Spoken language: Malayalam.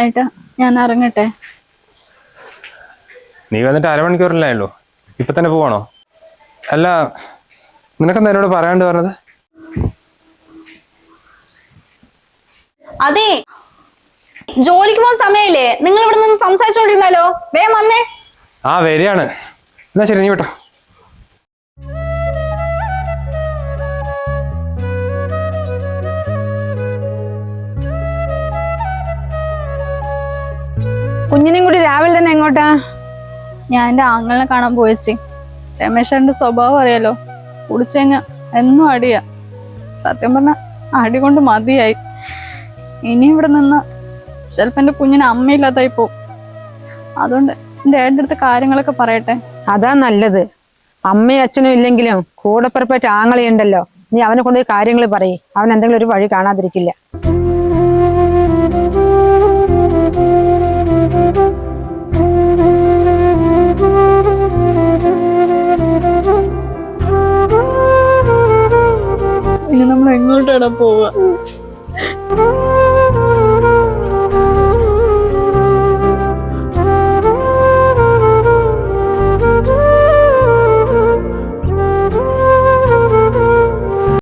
ഏട്ടാ ഞാൻ ഇറങ്ങട്ടെ. നീ വന്നിട്ട് അരമണിക്കൂറില്ലേ ഉള്ളൂ, ഇപ്പൊ തന്നെ പോവാണോ? അല്ല, നിനക്കെന്താ എന്നോട് പറയാണ്ട് പറഞ്ഞത്? അതെ, ജോലിക്ക് പോകുന്ന സമയല്ലേ? നിങ്ങൾ ഇവിടെ നിന്ന് സംസാരിച്ചോണ്ടിരുന്നാലോ? വേഗം വന്നേ. ആ വരികയാണ്. എന്നാ ശരി, നീ വിട്ടോ. കുഞ്ഞിനെയും കൂടി രാവിലെ തന്നെ എങ്ങോട്ടാ? ഞാൻ എൻ്റെ ആങ്ങളിനെ കാണാൻ പോയച്ചി. രമേശന്റെ സ്വഭാവം അറിയാലോ, കുടിച്ചു കഴിഞ്ഞാൽ എന്നും അടിയാ. സത്യം പറഞ്ഞ അടി കൊണ്ട് മതിയായി. ഇനി ഇവിടെ നിന്ന് ചിലപ്പോ എൻ്റെ കുഞ്ഞിന് അമ്മയില്ലാതായി പോവും. അതുകൊണ്ട് എൻ്റെ ഏട്ടൻ്റെ അടുത്ത് കാര്യങ്ങളൊക്കെ പറയട്ടെ. അതാ നല്ലത്. അമ്മയും അച്ഛനും ഇല്ലെങ്കിലും കൂടെപ്പിറപ്പേറ്റ ആങ്ങളെയുണ്ടല്ലോ, നീ അവനെ കൊണ്ട് കാര്യങ്ങൾ പറയും. അവൻ എന്തെങ്കിലും ഒരു വഴി കാണാതിരിക്കില്ല. ഇനി നമ്മൾ എങ്ങോട്ടാണ് പോവുക?